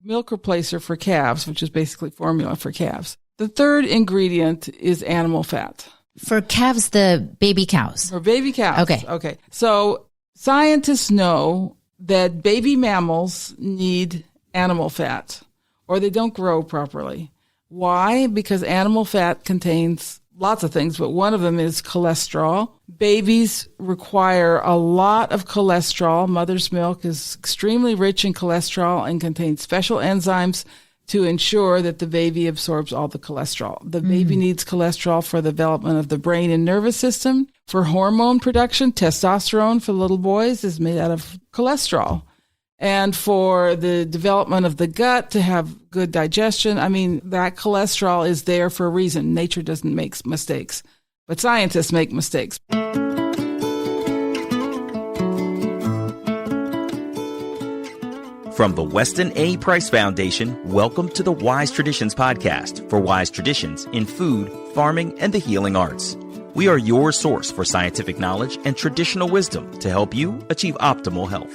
milk replacer for calves, which is basically formula for calves. The third ingredient is animal fat. For calves, the baby cows. For baby cows. Okay. So scientists know that baby mammals need animal fat or they don't grow properly. Why? Because animal fat contains lots of things, but one of them is cholesterol. Babies require a lot of cholesterol. Mother's milk is extremely rich in cholesterol and contains special enzymes to ensure that the baby absorbs all the cholesterol. The baby needs cholesterol for the development of the brain and nervous system. For hormone production, testosterone for little boys is made out of cholesterol. And for the development of the gut to have good digestion, I mean, that cholesterol is there for a reason. Nature doesn't make mistakes, but scientists make mistakes. From the Weston A. Price Foundation, welcome to the Wise Traditions podcast for wise traditions in food, farming, and the healing arts. We are your source for scientific knowledge and traditional wisdom to help you achieve optimal health.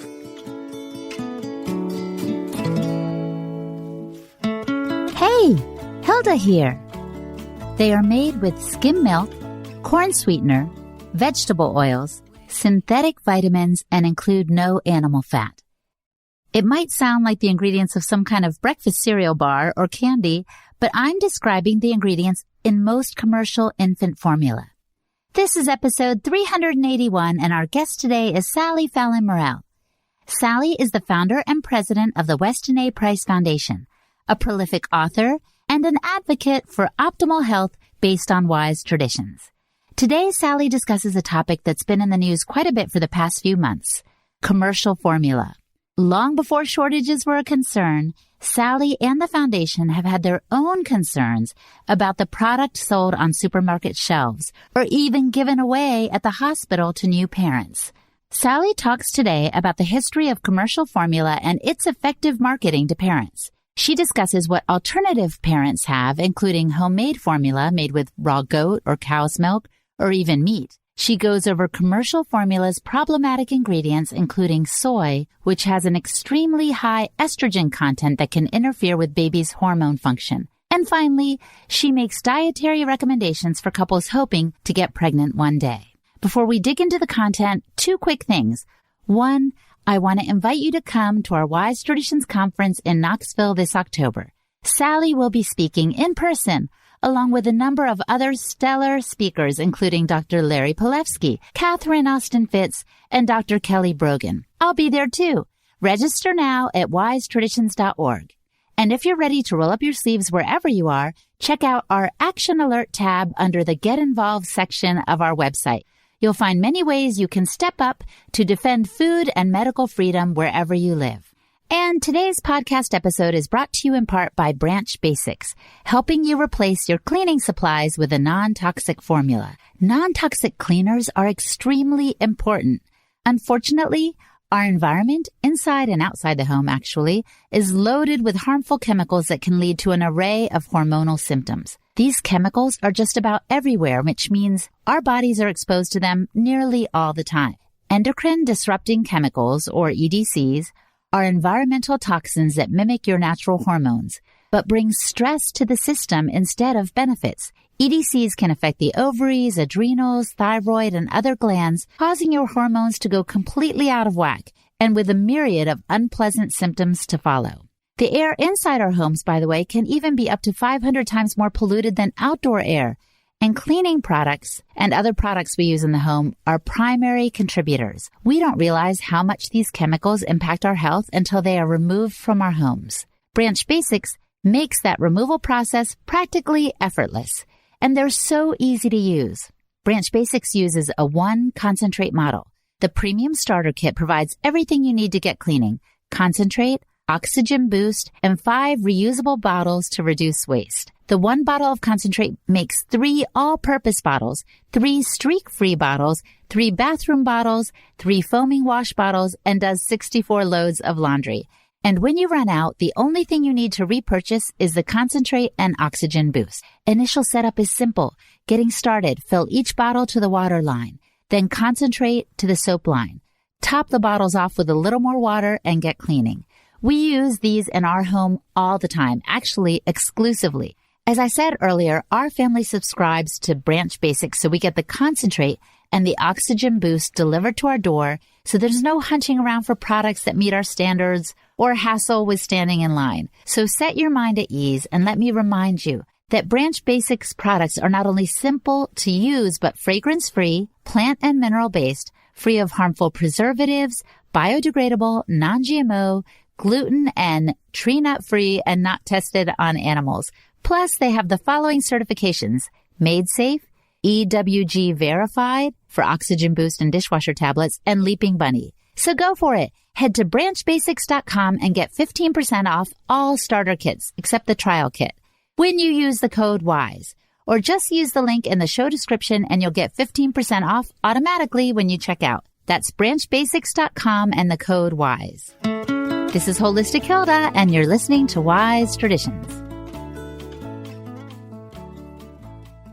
Hey, Hilda here. They are made with skim milk, corn sweetener, vegetable oils, synthetic vitamins, and include no animal fat. It might sound like the ingredients of some kind of breakfast cereal bar or candy, but I'm describing the ingredients in most commercial infant formula. This is episode 381, and our guest today is Fallon Morell. Sally is the founder and president of the Weston A. Price Foundation, a prolific author, and an advocate for optimal health based on wise traditions. Today, Sally discusses a topic that's been in the news quite a bit for the past few months, commercial formula. Long before shortages were a concern, Sally and the foundation have had their own concerns about the product sold on supermarket shelves or even given away at the hospital to new parents. Sally talks today about the history of commercial formula and its effective marketing to parents. She discusses what alternative parents have, including homemade formula made with raw goat or cow's milk or even meat. She goes over commercial formula's problematic ingredients, including soy, which has an extremely high estrogen content that can interfere with baby's hormone function. And finally, she makes dietary recommendations for couples hoping to get pregnant one day. Before we dig into the content, two quick things. One, I want to invite you to come to our Wise Traditions Conference in Knoxville this October. Sally will be speaking in person, along with a number of other stellar speakers, including Dr. Larry Palevsky, Catherine Austin Fitz, and Dr. Kelly Brogan. I'll be there too. Register now at wisetraditions.org. And if you're ready to roll up your sleeves wherever you are, check out our Action Alert tab under the Get Involved section of our website. You'll find many ways you can step up to defend food and medical freedom wherever you live. And today's podcast episode is brought to you in part by Branch Basics, helping you replace your cleaning supplies with a non-toxic formula. Non-toxic cleaners are extremely important. Unfortunately, our environment, inside and outside the home actually, is loaded with harmful chemicals that can lead to an array of hormonal symptoms. These chemicals are just about everywhere, which means our bodies are exposed to them nearly all the time. Endocrine disrupting chemicals, or EDCs, are environmental toxins that mimic your natural hormones, but bring stress to the system instead of benefits. EDCs can affect the ovaries, adrenals, thyroid, and other glands, causing your hormones to go completely out of whack, and with a myriad of unpleasant symptoms to follow. The air inside our homes, by the way, can even be up to 500 times more polluted than outdoor air, and cleaning products and other products we use in the home are primary contributors. We don't realize how much these chemicals impact our health until they are removed from our homes. Branch Basics makes that removal process practically effortless, and they're so easy to use. Branch Basics uses a 1 concentrate model. The premium starter kit provides everything you need to get cleaning: concentrate, oxygen boost, and 5 reusable bottles to reduce waste. The 1 bottle of concentrate makes 3 all-purpose bottles, 3 streak-free bottles, 3 bathroom bottles, 3 foaming wash bottles, and does 64 loads of laundry. And when you run out, the only thing you need to repurchase is the concentrate and oxygen boost. Initial setup is simple. Getting started, fill each bottle to the water line, then concentrate to the soap line. Top the bottles off with a little more water and get cleaning. We use these in our home all the time, actually exclusively. As I said earlier, our family subscribes to Branch Basics, so we get the concentrate and the oxygen boost delivered to our door, so there's no hunting around for products that meet our standards or hassle with standing in line. So set your mind at ease and let me remind you that Branch Basics products are not only simple to use, but fragrance-free, plant and mineral-based, free of harmful preservatives, biodegradable, non-GMO, gluten and tree nut free, and not tested on animals. Plus, they have the following certifications: Made Safe, EWG verified for oxygen boost and dishwasher tablets, and Leaping Bunny. So go for it. Head to branchbasics.com and get 15% off all starter kits except the trial kit when you use the code WISE. Or just use the link in the show description and you'll get 15% off automatically when you check out. That's branchbasics.com and the code WISE. This is Holistic Hilda, and you're listening to Wise Traditions.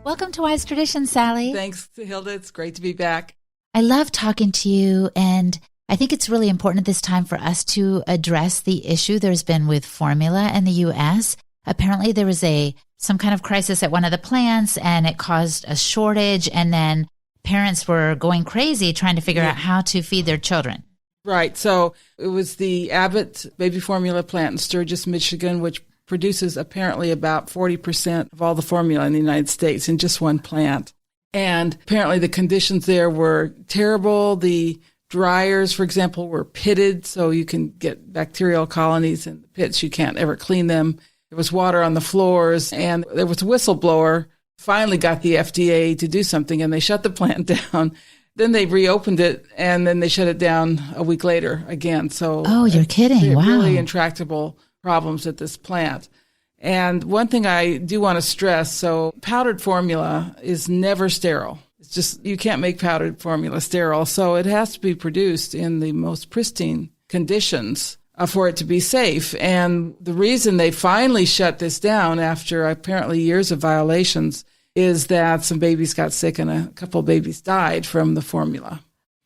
Welcome to Wise Traditions, Sally. Thanks, Hilda. It's great to be back. I love talking to you, and I think it's really important at this time for us to address the issue there's been with formula in the U.S. Apparently, there was some kind of crisis at one of the plants, and it caused a shortage, and then parents were going crazy trying to figure out how to feed their children. Right. So it was the Abbott baby formula plant in Sturgis, Michigan, which produces apparently about 40% of all the formula in the United States in just one plant. And apparently the conditions there were terrible. The dryers, for example, were pitted, so you can get bacterial colonies in the pits. You can't ever clean them. There was water on the floors, and there was a whistleblower finally got the FDA to do something, and they shut the plant down. Then they reopened it, and then they shut it down a week later again. So, oh, you're kidding! Wow, really intractable problems at this plant. And one thing I do want to stress: so powdered formula is never sterile. It's just you can't make powdered formula sterile, so it has to be produced in the most pristine conditions for it to be safe. And the reason they finally shut this down after apparently years of violations is that some babies got sick and a couple of babies died from the formula.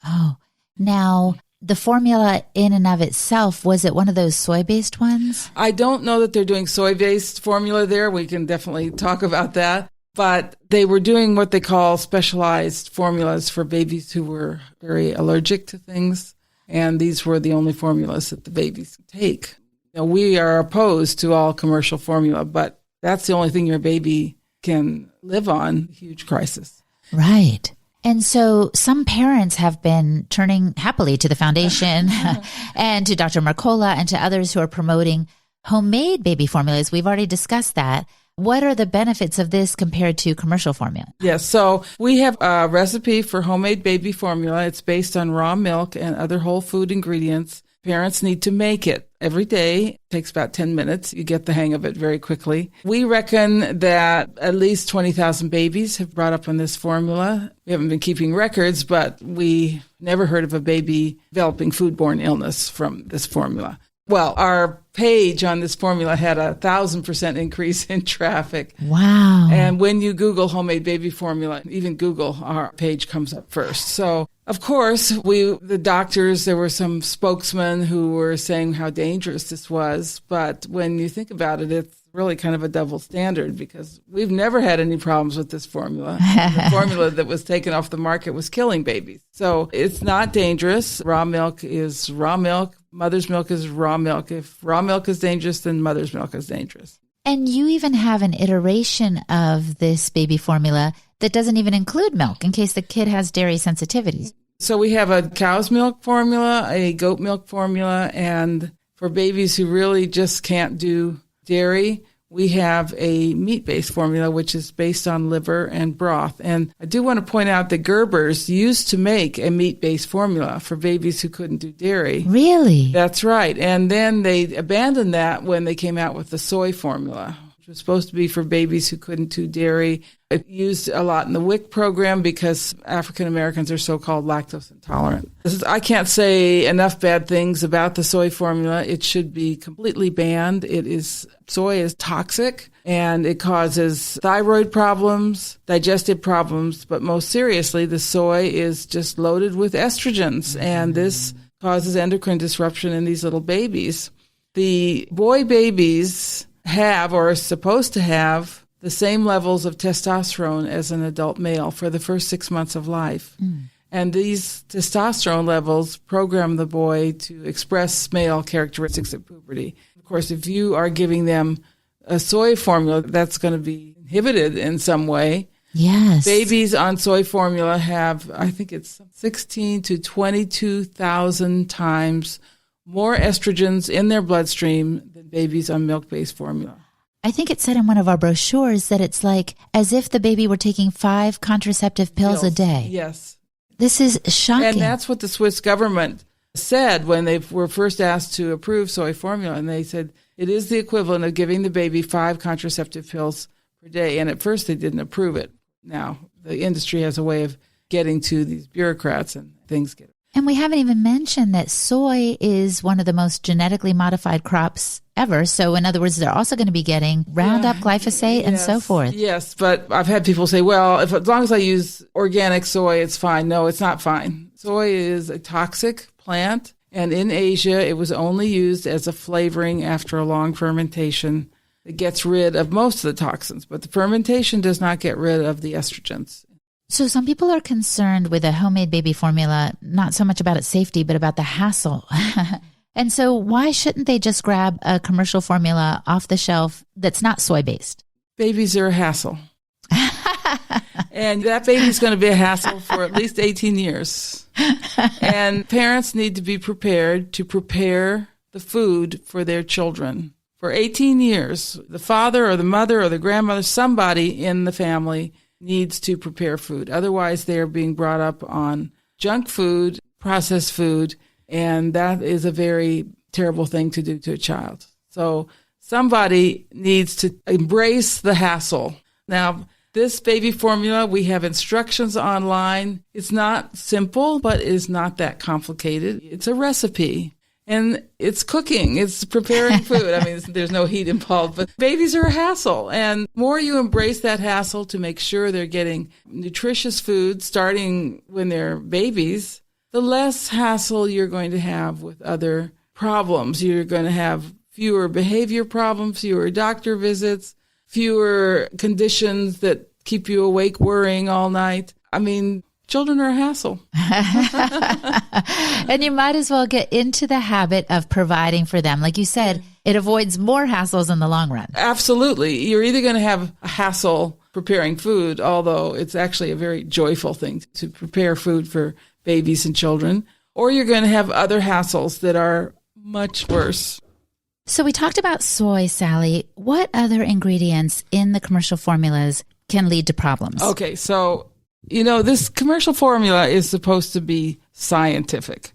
Oh, now the formula in and of itself, was it one of those soy-based ones? I don't know that they're doing soy-based formula there. We can definitely talk about that. But they were doing what they call specialized formulas for babies who were very allergic to things. And these were the only formulas that the babies take. You know, we are opposed to all commercial formula, but that's the only thing your baby can live on. Huge crisis. Right. And so some parents have been turning happily to the foundation and to Dr. Mercola and to others who are promoting homemade baby formulas. We've already discussed that. What are the benefits of this compared to commercial formula? Yes, so we have a recipe for homemade baby formula. It's based on raw milk and other whole food ingredients. Parents need to make it every day. It takes about 10 minutes. You get the hang of it very quickly. We reckon that at least 20,000 babies have brought up on this formula. We haven't been keeping records, but we never heard of a baby developing foodborne illness from this formula. Well, our page on this formula had 1,000% increase in traffic. Wow. And when you Google homemade baby formula, even Google, our page comes up first. So, of course, the doctors, there were some spokesmen who were saying how dangerous this was. But when you think about it, it's really kind of a double standard because we've never had any problems with this formula. The formula that was taken off the market was killing babies. So it's not dangerous. Raw milk is raw milk. Mother's milk is raw milk. If raw milk is dangerous, then mother's milk is dangerous. And you even have an iteration of this baby formula that doesn't even include milk in case the kid has dairy sensitivities. So we have a cow's milk formula, a goat milk formula, and for babies who really just can't do dairy, we have a meat-based formula, which is based on liver and broth. And I do want to point out that Gerber's used to make a meat-based formula for babies who couldn't do dairy. Really? That's right. And then they abandoned that when they came out with the soy formula, which was supposed to be for babies who couldn't do dairy. It used a lot in the WIC program because African Americans are so-called lactose intolerant. I can't say enough bad things about the soy formula. It should be completely banned. Soy is toxic and it causes thyroid problems, digestive problems, but most seriously, the soy is just loaded with estrogens, and this causes endocrine disruption in these little babies. The boy babies have or are supposed to have the same levels of testosterone as an adult male for the first 6 months of life. And these testosterone levels program the boy to express male characteristics at puberty. Of course, if you are giving them a soy formula, that's going to be inhibited in some way. Yes. Babies on soy formula have, I think it's 16 to 22,000 times more estrogens in their bloodstream than babies on milk-based formula. I think it said in one of our brochures that it's like as if the baby were taking 5 contraceptive pills a day. Yes. This is shocking. And that's what the Swiss government said when they were first asked to approve soy formula. And they said it is the equivalent of giving the baby 5 contraceptive pills per day. And at first they didn't approve it. Now, the industry has a way of getting to these bureaucrats and things get. And we haven't even mentioned that soy is one of the most genetically modified crops ever. So in other words, they're also going to be getting Roundup, glyphosate, and so forth. Yes, but I've had people say, well, as long as I use organic soy, it's fine. No, it's not fine. Soy is a toxic plant. And in Asia, it was only used as a flavoring after a long fermentation. It gets rid of most of the toxins, but the fermentation does not get rid of the estrogens. So some people are concerned with a homemade baby formula, not so much about its safety, but about the hassle. And so why shouldn't they just grab a commercial formula off the shelf that's not soy-based? Babies are a hassle. And that baby's going to be a hassle for at least 18 years. And parents need to be prepared to prepare the food for their children. For 18 years, the father or the mother or the grandmother, somebody in the family needs to prepare food. Otherwise, they're being brought up on junk food, processed food, and that is a very terrible thing to do to a child. So somebody needs to embrace the hassle. Now, this baby formula, we have instructions online. It's not simple, but it's not that complicated. It's a recipe. And it's cooking. It's preparing food. I mean, there's no heat involved, but babies are a hassle. And the more you embrace that hassle to make sure they're getting nutritious food starting when they're babies, the less hassle you're going to have with other problems. You're going to have fewer behavior problems, fewer doctor visits, fewer conditions that keep you awake worrying all night. I mean, children are a hassle. And you might as well get into the habit of providing for them. Like you said, it avoids more hassles in the long run. Absolutely. You're either going to have a hassle preparing food, although it's actually a very joyful thing to prepare food for babies and children, or you're going to have other hassles that are much worse. So we talked about soy, Sally. What other ingredients in the commercial formulas can lead to problems? Okay, so this commercial formula is supposed to be scientific.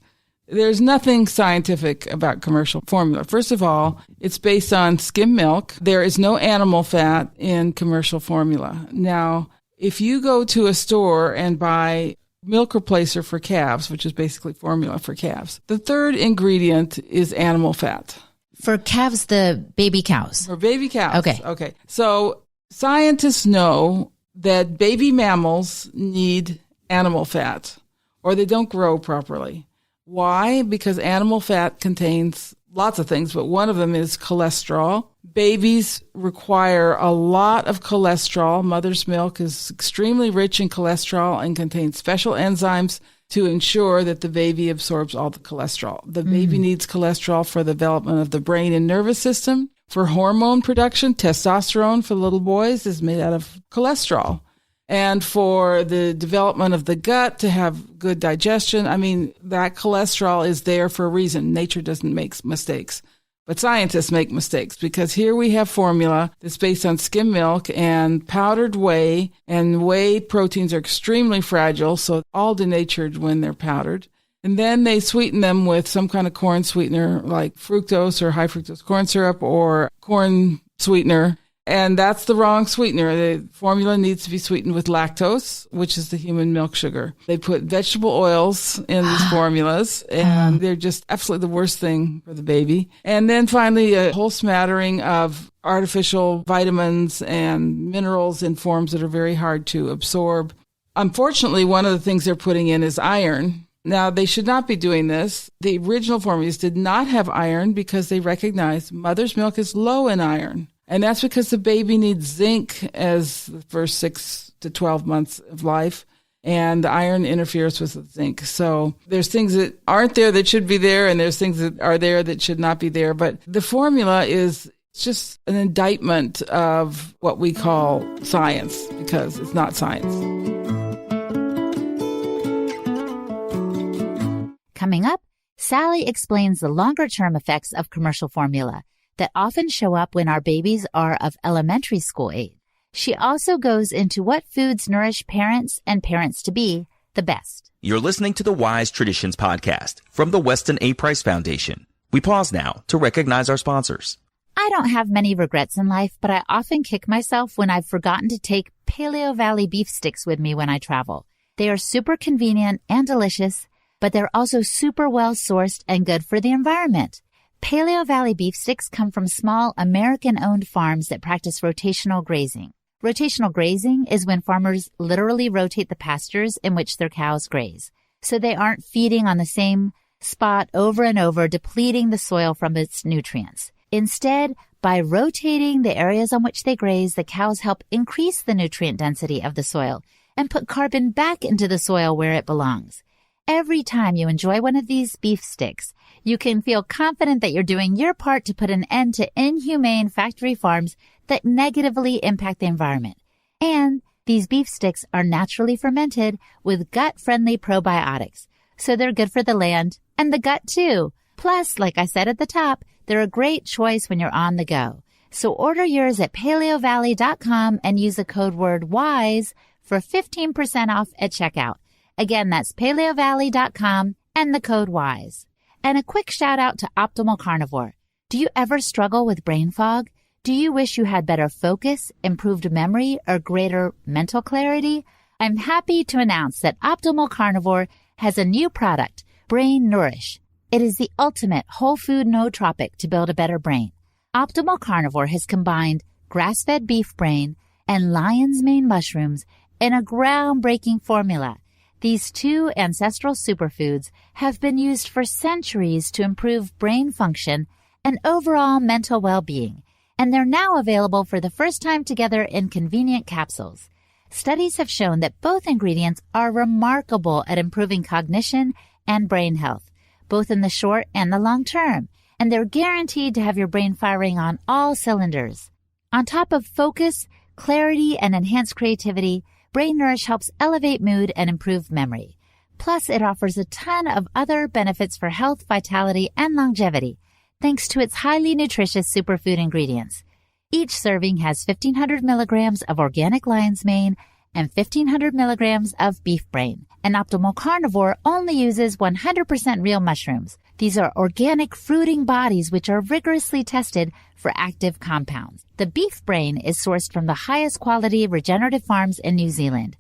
There's nothing scientific about commercial formula. First of all, it's based on skim milk. There is no animal fat in commercial formula. Now, if you go to a store and buy milk replacer for calves, which is basically formula for calves, the third ingredient is animal fat. For calves, the baby cows. For baby cows. Okay. So scientists know that baby mammals need animal fat or they don't grow properly. Why? Because animal fat contains lots of things, but one of them is cholesterol. Babies require a lot of cholesterol. Mother's milk is extremely rich in cholesterol and contains special enzymes to ensure that the baby absorbs all the cholesterol. The baby needs cholesterol for the development of the brain and nervous system. For hormone production, testosterone for little boys is made out of cholesterol. And for the development of the gut to have good digestion, I mean, that cholesterol is there for a reason. Nature doesn't make mistakes. But scientists make mistakes because here we have formula that's based on skim milk and powdered whey, and whey proteins are extremely fragile, so all denatured when they're powdered. And then they sweeten them with some kind of corn sweetener like fructose or high fructose corn syrup or corn sweetener. And that's the wrong sweetener. The formula needs to be sweetened with lactose, which is the human milk sugar. They put vegetable oils in these formulas, and they're just absolutely the worst thing for the baby. And then finally, a whole smattering of artificial vitamins and minerals in forms that are very hard to absorb. Unfortunately, one of the things they're putting in is iron. Now, they should not be doing this. The original formulas did not have iron because they recognized mother's milk is low in iron. And that's because the baby needs zinc as the first 6 to 12 months of life. And the iron interferes with the zinc. So there's things that aren't there that should be there, and there's things that are there that should not be there. But the formula is just an indictment of what we call science, because it's not science. Coming up, Sally explains the longer-term effects of commercial formula that often show up when our babies are of elementary school age. She also goes into what foods nourish parents and parents-to-be the best. You're listening to the Wise Traditions podcast from the Weston A. Foundation. We pause now to recognize our sponsors. I don't have many regrets in life, but I often kick myself when I've forgotten to take Paleo Valley beef sticks with me when I travel. They are super convenient and delicious, but they're also super well-sourced and good for the environment. Paleo Valley beef sticks come from small American-owned farms that practice rotational grazing. Rotational grazing is when farmers literally rotate the pastures in which their cows graze, so they aren't feeding on the same spot over and over, depleting the soil from its nutrients. Instead, by rotating the areas on which they graze, the cows help increase the nutrient density of the soil and put carbon back into the soil where it belongs. Every time you enjoy one of these beef sticks, you can feel confident that you're doing your part to put an end to inhumane factory farms that negatively impact the environment. And these beef sticks are naturally fermented with gut-friendly probiotics, so they're good for the land and the gut too. Plus, like I said at the top, they're a great choice when you're on the go. So order yours at paleovalley.com and use the code word WISE for 15% off at checkout. Again, that's paleovalley.com and the code WISE. And a quick shout out to Optimal Carnivore. Do you ever struggle with brain fog? Do you wish you had better focus, improved memory, or greater mental clarity? I'm happy to announce that Optimal Carnivore has a new product, Brain Nourish. It is the ultimate whole food nootropic to build a better brain. Optimal Carnivore has combined grass-fed beef brain and lion's mane mushrooms in a groundbreaking formula. These two ancestral superfoods have been used for centuries to improve brain function and overall mental well-being, and they're now available for the first time together in convenient capsules. Studies have shown that both ingredients are remarkable at improving cognition and brain health, both in the short and the long term, and they're guaranteed to have your brain firing on all cylinders. On top of focus, clarity, and enhanced creativity, Brain Nourish helps elevate mood and improve memory. Plus, it offers a ton of other benefits for health, vitality, and longevity, thanks to its highly nutritious superfood ingredients. Each serving has 1,500 milligrams of organic lion's mane and 1,500 milligrams of beef brain. And Optimal Carnivore only uses 100% real mushrooms. These are organic fruiting bodies which are rigorously tested for active compounds. The beef brain is sourced from the highest quality regenerative farms in New Zealand.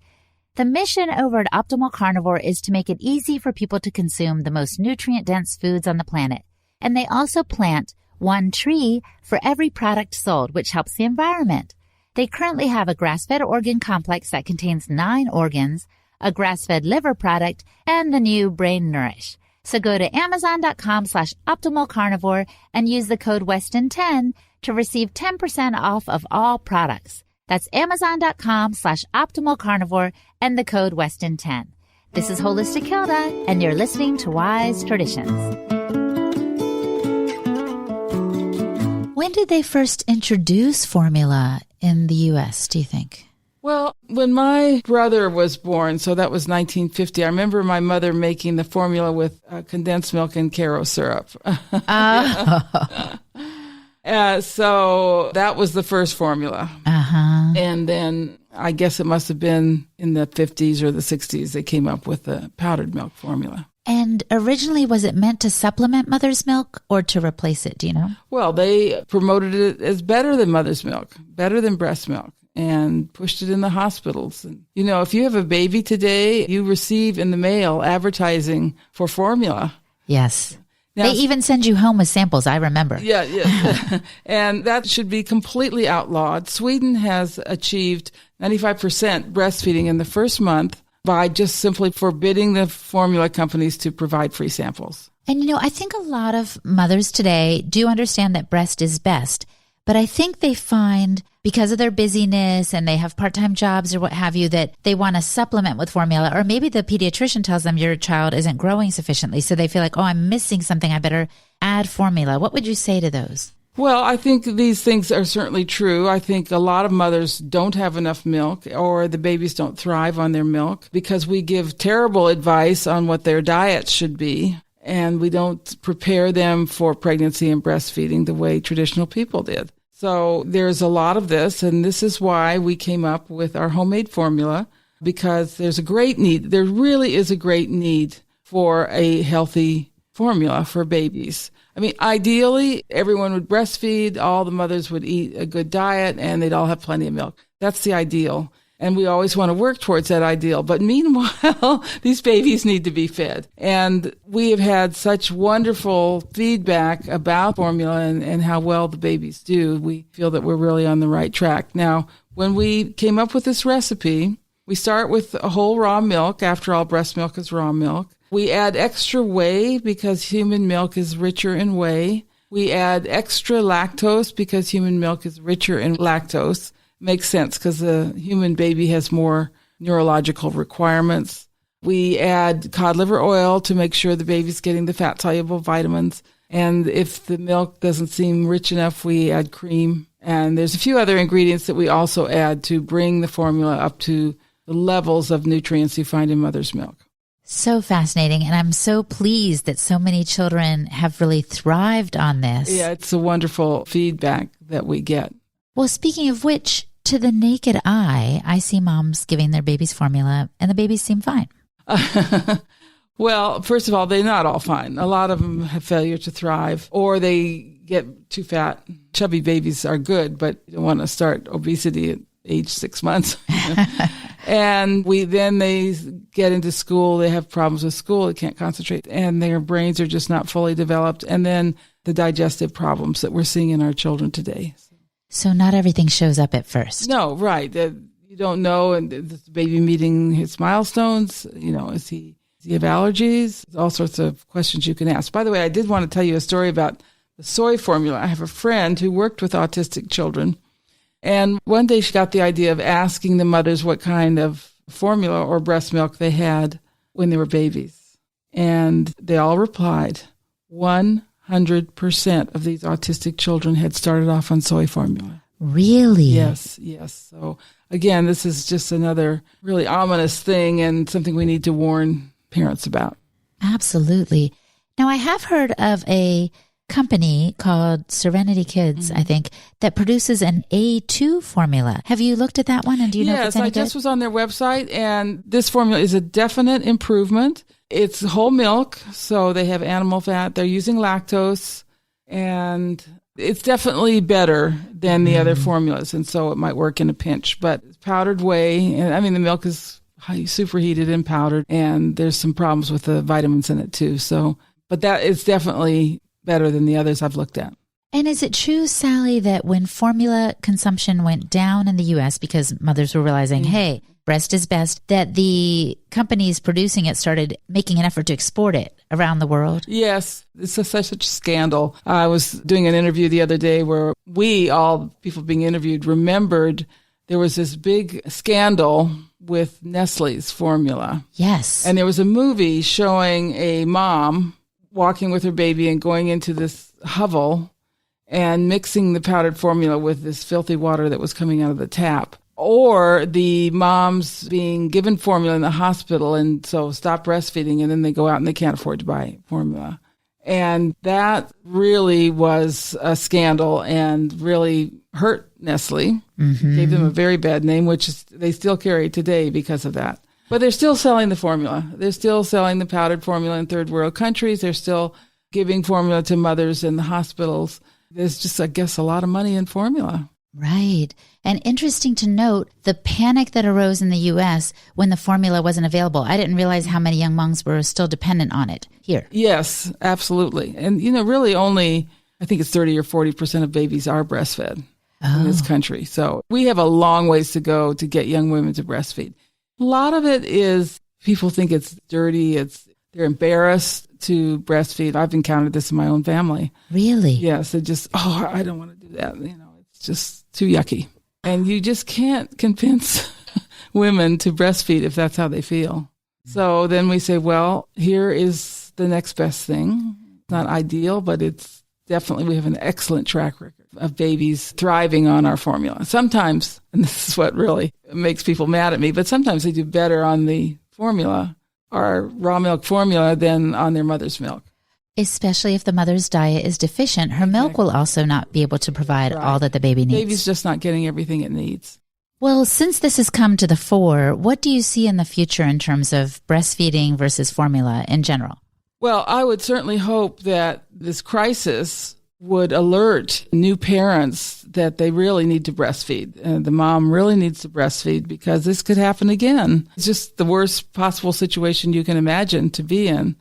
The mission over at Optimal Carnivore is to make it easy for people to consume the most nutrient-dense foods on the planet. And they also plant one tree for every product sold, which helps the environment. They currently have a grass-fed organ complex that contains 9 organs, a grass-fed liver product, and the new Brain Nourish. So go to amazon.com/optimalcarnivore and use the code Weston10 to receive 10% off of all products. That's amazon.com/optimalcarnivore and the code Weston10. This is Holistic Hilda, and you're listening to Wise Traditions. When did they first introduce formula in the U.S., do you think? Well, when my brother was born, so that was 1950, I remember my mother making the formula with condensed milk and Caro syrup. So that was the first formula. Uh-huh. And then I guess it must have been in the 50s or the 60s they came up with the powdered milk formula. And originally, was it meant to supplement mother's milk or to replace it? Do you know? Well, they promoted it as better than mother's milk, better than breast milk, and pushed it in the hospitals. And, you know, if you have a baby today, you receive in the mail advertising for formula. Yes. Now, they even send you home with samples, I remember. Yeah. And that should be completely outlawed. Sweden has achieved 95% breastfeeding in the first month by just simply forbidding the formula companies to provide free samples. And, I think a lot of mothers today do understand that breast is best, but I think they find because of their busyness and they have part-time jobs or what have you, that they want to supplement with formula, or maybe the pediatrician tells them your child isn't growing sufficiently. So they feel like, oh, I'm missing something. I better add formula. What would you say to those? Well, I think these things are certainly true. I think a lot of mothers don't have enough milk, or the babies don't thrive on their milk because we give terrible advice on what their diets should be, and we don't prepare them for pregnancy and breastfeeding the way traditional people did. So there's a lot of this, and this is why we came up with our homemade formula, because there's a great need. There really is a great need for a healthy formula for babies. I mean, ideally, everyone would breastfeed, all the mothers would eat a good diet, and they'd all have plenty of milk. That's the ideal. And we always want to work towards that ideal. But meanwhile, these babies need to be fed. And we have had such wonderful feedback about formula and how well the babies do. We feel that we're really on the right track. Now, when we came up with this recipe, we start with a whole raw milk. After all, breast milk is raw milk. We add extra whey because human milk is richer in whey. We add extra lactose because human milk is richer in lactose. Makes sense because the human baby has more neurological requirements. We add cod liver oil to make sure the baby's getting the fat-soluble vitamins. And if the milk doesn't seem rich enough, we add cream. And there's a few other ingredients that we also add to bring the formula up to the levels of nutrients you find in mother's milk. So fascinating. And I'm so pleased that so many children have really thrived on this. Yeah, it's a wonderful feedback that we get. Well, speaking of which, to the naked eye, I see moms giving their babies formula and the babies seem fine. Well, first of all, they're not all fine. A lot of them have failure to thrive, or they get too fat. Chubby babies are good, but you don't want to start obesity at age 6 months. And they get into school, they have problems with school, they can't concentrate, and their brains are just not fully developed. And then the digestive problems that we're seeing in our children today. So not everything shows up at first. No, right. You don't know, and is the baby meeting his milestones? Does he have allergies? All sorts of questions you can ask. By the way, I did want to tell you a story about the soy formula. I have a friend who worked with autistic children. And one day she got the idea of asking the mothers what kind of formula or breast milk they had when they were babies. And they all replied, 100% of these autistic children had started off on soy formula. Really? Yes. So again, this is just another really ominous thing and something we need to warn parents about. Absolutely. Now, I have heard of a company called Serenity Kids, I think, that produces an A2 formula. Have you looked at that one, and do you know if it's any good? Yes, I just was on their website, and this formula is a definite improvement. It's whole milk, so they have animal fat. They're using lactose, and it's definitely better than the other formulas, and so it might work in a pinch. But powdered whey, and the milk is superheated and powdered, and there's some problems with the vitamins in it too. So, but that is definitely better than the others I've looked at. And is it true, Sally, that when formula consumption went down in the U.S. because mothers were realizing, hey, breast is best, that the companies producing it started making an effort to export it around the world? Yes. It's such a scandal. I was doing an interview the other day where all people being interviewed, remembered there was this big scandal with Nestle's formula. Yes. And there was a movie showing a mom walking with her baby and going into this hovel and mixing the powdered formula with this filthy water that was coming out of the tap. Or the moms being given formula in the hospital and so stop breastfeeding, and then they go out and they can't afford to buy formula. And that really was a scandal and really hurt Nestle. Gave them a very bad name, which they still carry today because of that. But they're still selling the formula. They're still selling the powdered formula in third world countries. They're still giving formula to mothers in the hospitals. There's just, I guess, a lot of money in formula. Right. And interesting to note, the panic that arose in the U.S. when the formula wasn't available. I didn't realize how many young moms were still dependent on it here. Yes, absolutely. And, really only, I think it's 30 or 40% of babies are breastfed in this country. So we have a long ways to go to get young women to breastfeed. A lot of it is people think it's dirty. They're embarrassed to breastfeed. I've encountered this in my own family. Really? Yes. They just, I don't want to do that. It's just too yucky. And you just can't convince women to breastfeed if that's how they feel. So then we say, well, here is the next best thing. It's not ideal, but it's definitely, we have an excellent track record of babies thriving on our formula. Sometimes, and this is what really makes people mad at me, but sometimes they do better on the formula, our raw milk formula, than on their mother's milk. Especially if the mother's diet is deficient, her milk will also not be able to provide all that the baby needs. Baby's just not getting everything it needs. Well, since this has come to the fore, what do you see in the future in terms of breastfeeding versus formula in general? Well, I would certainly hope that this crisis would alert new parents that they really need to breastfeed. The mom really needs to breastfeed because this could happen again. It's just the worst possible situation you can imagine to be in.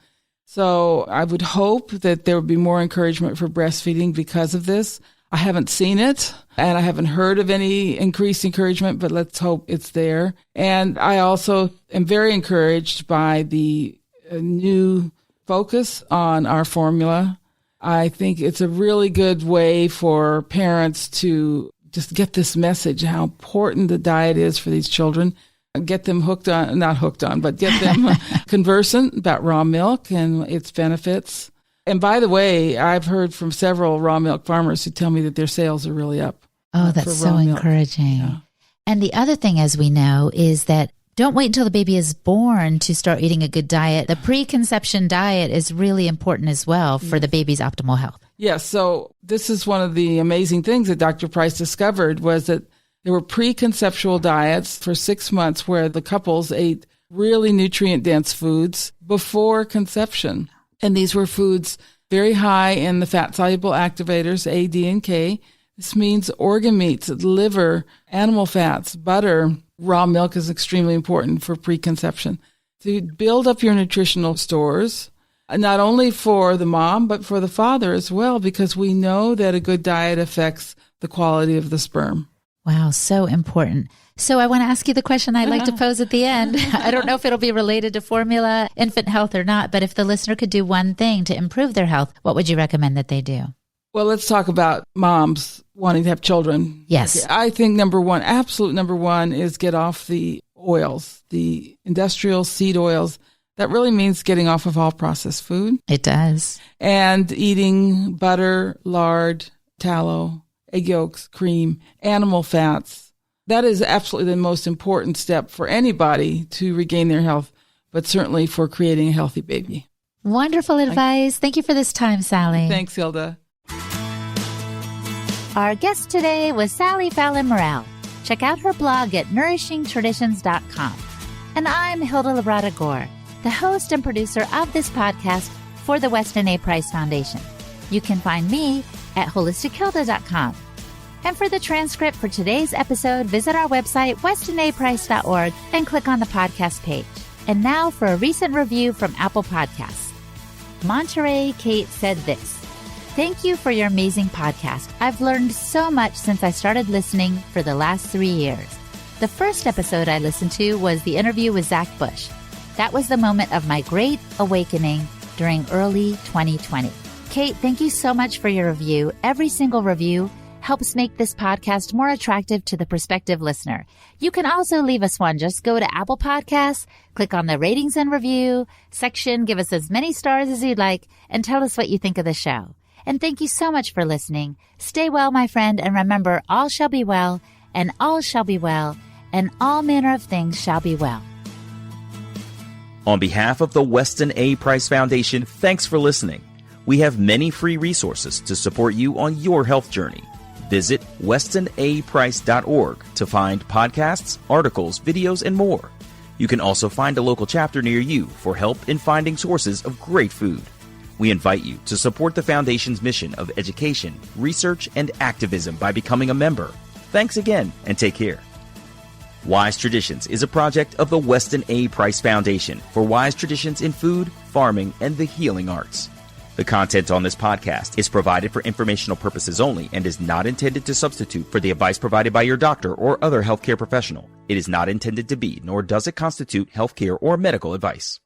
So I would hope that there would be more encouragement for breastfeeding because of this. I haven't seen it, and I haven't heard of any increased encouragement, but let's hope it's there. And I also am very encouraged by the new focus on our formula. I think it's a really good way for parents to just get this message, how important the diet is for these children. Get them not hooked on, but get them conversant about raw milk and its benefits. And by the way, I've heard from several raw milk farmers who tell me that their sales are really up. Oh, that's so encouraging. Yeah. And the other thing, as we know, is that don't wait until the baby is born to start eating a good diet. The preconception diet is really important as well for the baby's optimal health. Yes. So this is one of the amazing things that Dr. Price discovered was that there were preconceptual diets for 6 months where the couples ate really nutrient-dense foods before conception. And these were foods very high in the fat-soluble activators, A, D, and K. This means organ meats, liver, animal fats, butter. Raw milk is extremely important for preconception. To build up your nutritional stores, not only for the mom, but for the father as well, because we know that a good diet affects the quality of the sperm. Wow, so important. So I want to ask you the question I like to pose at the end. I don't know if it'll be related to formula, infant health or not, but if the listener could do one thing to improve their health, what would you recommend that they do? Well, let's talk about moms wanting to have children. Yes. Okay. I think absolute number one is get off the oils, the industrial seed oils. That really means getting off of all processed food. It does. And eating butter, lard, tallow, egg yolks, cream, animal fats. That is absolutely the most important step for anybody to regain their health, but certainly for creating a healthy baby. Wonderful advice. Thank you for this time, Sally. Thanks, Hilda. Our guest today was Sally Fallon Morell. Check out her blog at nourishingtraditions.com. And I'm Hilda Labrada Gore, the host and producer of this podcast for the Weston A. Price Foundation. You can find me at holistichilda.com. And for the transcript for today's episode, visit our website, westonaprice.org, and click on the podcast page. And now for a recent review from Apple Podcasts. Monterey Kate said this: "Thank you for your amazing podcast. I've learned so much since I started listening for the last 3 years. The first episode I listened to was the interview with Zach Bush. That was the moment of my great awakening during early 2020. Kate, thank you so much for your review. Every single review helps make this podcast more attractive to the prospective listener. You can also leave us one. Just go to Apple Podcasts, click on the ratings and review section, give us as many stars as you'd like, and tell us what you think of the show. And thank you so much for listening. Stay well, my friend, and remember, all shall be well, and all shall be well, and all manner of things shall be well." On behalf of the Weston A. Price Foundation, thanks for listening. We have many free resources to support you on your health journey. Visit westonaprice.org to find podcasts, articles, videos, and more. You can also find a local chapter near you for help in finding sources of great food. We invite you to support the Foundation's mission of education, research, and activism by becoming a member. Thanks again, and take care. Wise Traditions is a project of the Weston A. Price Foundation for wise traditions in food, farming, and the healing arts. The content on this podcast is provided for informational purposes only and is not intended to substitute for the advice provided by your doctor or other healthcare professional. It is not intended to be, nor does it constitute healthcare or medical advice.